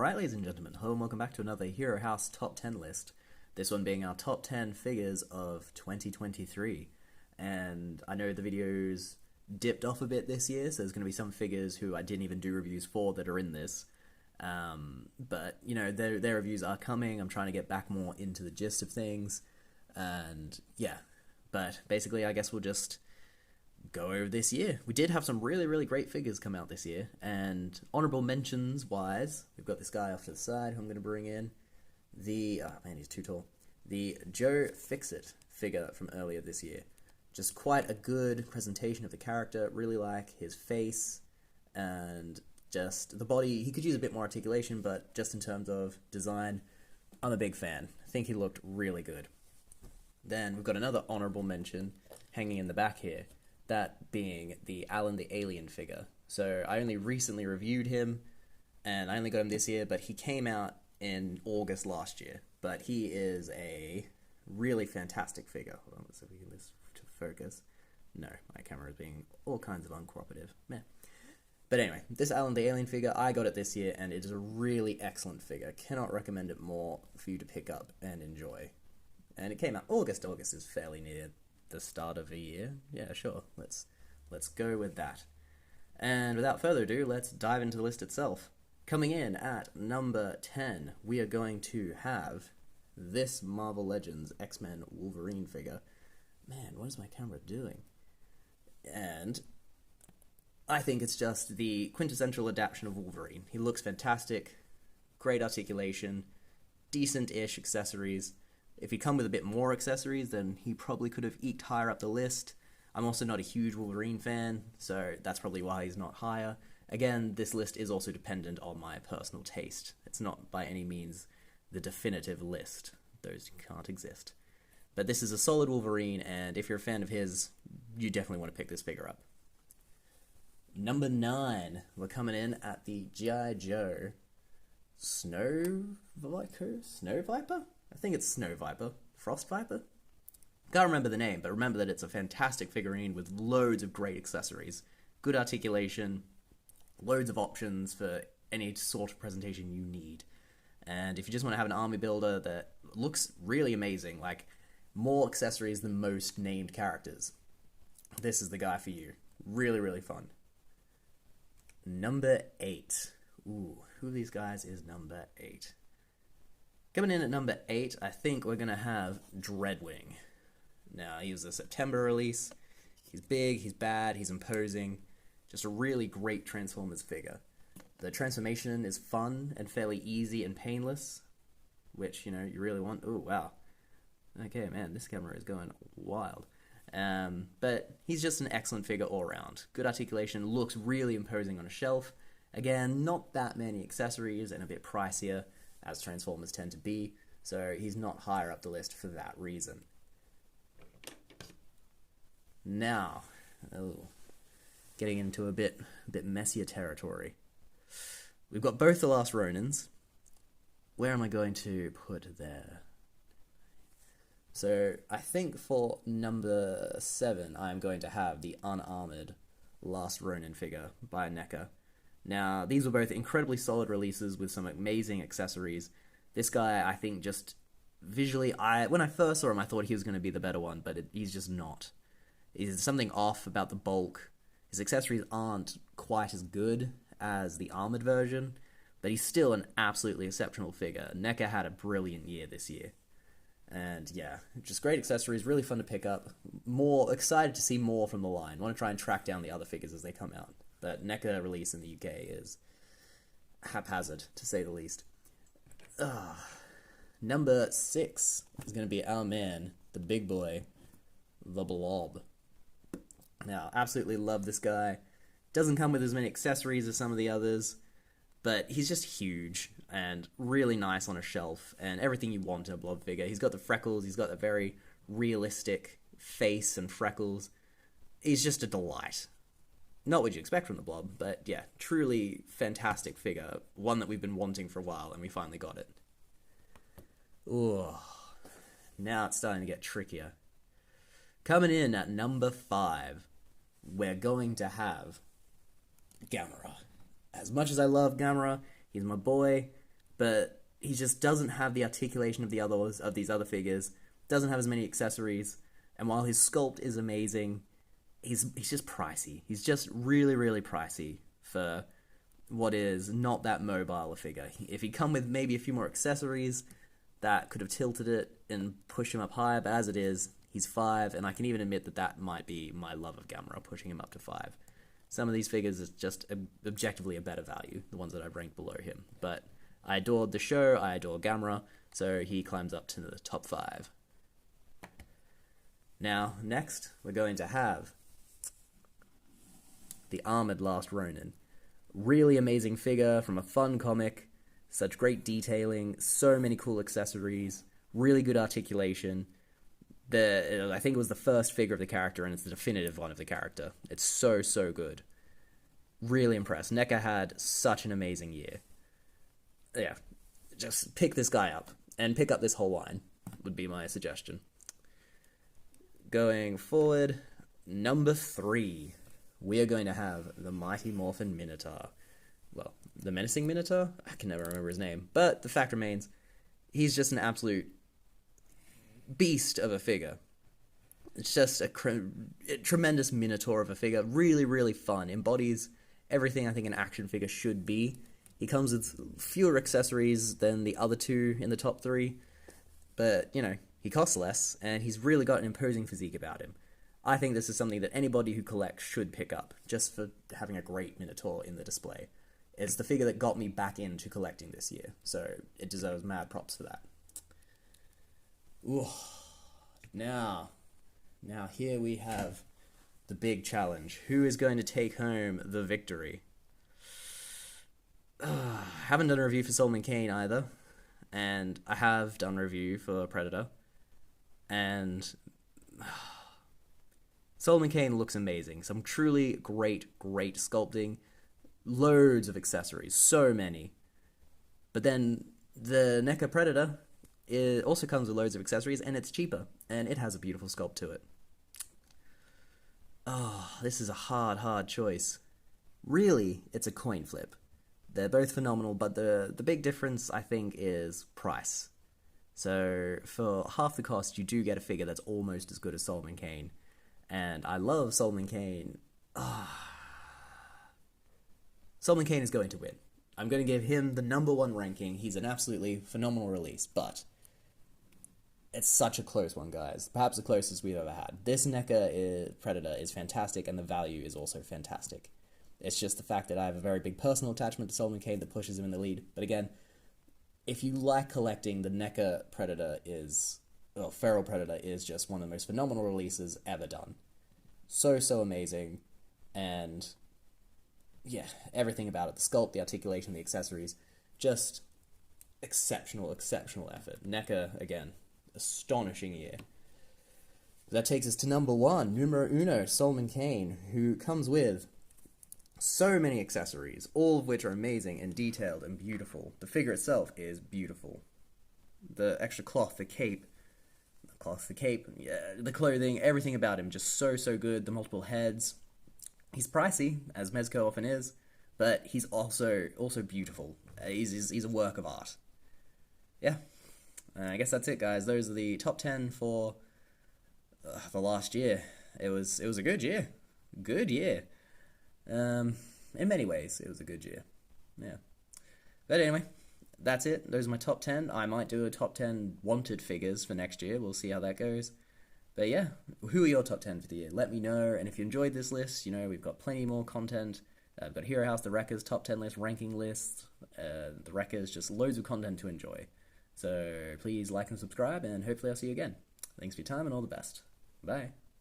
Alright, ladies and gentlemen, hello and welcome back to another Hero House Top 10 list. This one being our top 10 figures of 2023. And I know the videos dipped off a bit this year, so there's going to be some figures who I didn't even do reviews for that are in this. But, you know, their reviews are coming. I'm trying to get back more into the gist of things. And, yeah. But basically, I guess we'll just go over this year. We did have some really great figures come out this year, and honorable mentions wise, we've got this guy off to the side who I'm going to bring in. Oh man, he's too tall. The Joe Fixit figure from earlier this year. Just quite a good presentation of the character. Really like his face and just the body. He could use a bit more articulation, but just in terms of design, I'm a big fan. I think he looked really good. Then we've got another honorable mention hanging in the back here. That being the Alan the Alien figure. So I only recently reviewed him, and I only got him this year, but he came out in August last year. But he is a really fantastic figure. Hold on, let's see if we can get this to focus. No, my camera is being all kinds of uncooperative. Meh. But anyway, this Alan the Alien figure, I got it this year, and it is a really excellent figure. Cannot recommend it more for you to pick up and enjoy. And it came out August. August is fairly near the start of a year. Yeah, sure. Let's go with that. And without further ado, let's dive into the list itself. Coming in at number 10, we are going to have this Marvel Legends X-Men Wolverine figure. Man, what is my camera doing? And I think it's just the quintessential adaptation of Wolverine. He looks fantastic, great articulation, decent-ish accessories. If he'd come with a bit more accessories, then he probably could have eked higher up the list. I'm also not a huge Wolverine fan, so that's probably why he's not higher. Again, this list is also dependent on my personal taste. It's not by any means the definitive list. Those can't exist. But this is a solid Wolverine, and if you're a fan of his, you definitely want to pick this figure up. Number 9, we're coming in at the G.I. Joe Snow Viper? I think it's Snow Viper. Frost Viper? Can't remember the name, but remember that it's a fantastic figurine with loads of great accessories. Good articulation, loads of options for any sort of presentation you need. And if you just want to have an army builder that looks really amazing, like more accessories than most named characters, this is the guy for you. Really fun. Number 8. Ooh, who of these guys is number 8? Coming in at number 8, I think we're going to have Dreadwing. Now, he was a September release. He's big, he's bad, he's imposing. Just a really great Transformers figure. The transformation is fun and fairly easy and painless, which, you know, you really want. Ooh, wow. Okay, man, this camera is going wild. But he's just an excellent figure all around. Good articulation, looks really imposing on a shelf. Again, not that many accessories and a bit pricier, as Transformers tend to be, so he's not higher up the list for that reason. Now, getting into a bit messier territory. We've got both the Last Ronins. Where am I going to put there? So, I think for number 7, I'm going to have the unarmored Last Ronin figure by NECA. Now, these were both incredibly solid releases with some amazing accessories. This guy, I think, just visually, when I first saw him, I thought he was going to be the better one, but he's just not. There's something off about the bulk. His accessories aren't quite as good as the armored version, but he's still an absolutely exceptional figure. NECA had a brilliant year this year. And yeah, just great accessories, really fun to pick up. More excited to see more from the line. Want to try and track down the other figures as they come out. But NECA release in the UK is haphazard, to say the least. Number 6 is going to be our man, the big boy, the Blob. Now, absolutely love this guy. Doesn't come with as many accessories as some of the others, but he's just huge and really nice on a shelf, and everything you want in a Blob figure. He's got the freckles, he's got a very realistic face and freckles. He's just a delight. Not what you expect from the Blob, but yeah, truly fantastic figure. One that we've been wanting for a while, and we finally got it. Ooh, now it's starting to get trickier. Coming in at number 5, we're going to have Gamera. As much as I love Gamera, he's my boy. but he just doesn't have the articulation of these other figures, doesn't have as many accessories, and while his sculpt is amazing, he's just pricey. He's just really, really pricey for what is not that mobile a figure. If he'd come with maybe a few more accessories, that could have tilted it and pushed him up higher, but as it is, he's 5, and I can even admit that that might be my love of Gamera, pushing him up to 5. Some of these figures is just objectively a better value, the ones that I've ranked below him. But I adored the show, I adore Gamera, so he climbs up to the top 5. Now, next, we're going to have the Armored Last Ronin. Really amazing figure from a fun comic, such great detailing, so many cool accessories, really good articulation. I think it was the first figure of the character, and it's the definitive one of the character. It's so, so good. Really impressed. NECA had such an amazing year. Yeah, just pick this guy up, and pick up this whole line, would be my suggestion. Going forward, number 3, we are going to have the Mighty Morphin Minotaur. Well, the Menacing Minotaur? I can never remember his name, but the fact remains, he's just an absolute beast of a figure. It's just a tremendous minotaur of a figure. Really, really fun. Embodies everything I think an action figure should be. He comes with fewer accessories than the other two in the top 3, but, you know, he costs less, and he's really got an imposing physique about him. I think this is something that anybody who collects should pick up, just for having a great minotaur in the display. It's the figure that got me back into collecting this year, so it deserves mad props for that. Ooh. Now here we have the big challenge. Who is going to take home the victory? Haven't done a review for Solomon Kane either, and I have done a review for Predator, and Solomon Kane looks amazing. Some truly great sculpting, loads of accessories, so many. But then the NECA Predator, it also comes with loads of accessories, and it's cheaper, and it has a beautiful sculpt to it. Oh, this is a hard choice. Really, it's a coin flip. They're both phenomenal, but the big difference, I think, is price. So, for half the cost, you do get a figure that's almost as good as Solomon Kane. And I love Solomon Kane. Solomon Kane is going to win. I'm going to give him the number 1 ranking. He's an absolutely phenomenal release, but it's such a close one, guys. Perhaps the closest we've ever had. This NECA Predator is fantastic, and the value is also fantastic. It's just the fact that I have a very big personal attachment to Solomon Kane that pushes him in the lead. But again, if you like collecting, the NECA Predator Feral Predator is just one of the most phenomenal releases ever done. So amazing, and yeah, everything about it. The sculpt, the articulation, the accessories, just exceptional effort. NECA, again, astonishing year. That takes us to number 1, numero uno, Solomon Kane, who comes with so many accessories, all of which are amazing and detailed and beautiful. The figure itself is beautiful. The extra cloth, the cape, yeah, the clothing, everything about him, just so good. The multiple heads. He's pricey, as Mezco often is, but he's also beautiful. He's a work of art. Yeah, I guess that's it, guys. Those are the top 10 for the last year. It was a good year. In many ways, it was a good year. Yeah. But anyway, that's it. Those are my top 10. I might do a top 10 wanted figures for next year. We'll see how that goes. But yeah, who are your top 10 for the year? Let me know. And if you enjoyed this list, you know, we've got plenty more content. I've got Hero House, the Wreckers top 10 list, ranking lists. The Wreckers, just loads of content to enjoy. So please like and subscribe, and hopefully I'll see you again. Thanks for your time, and all the best. Bye.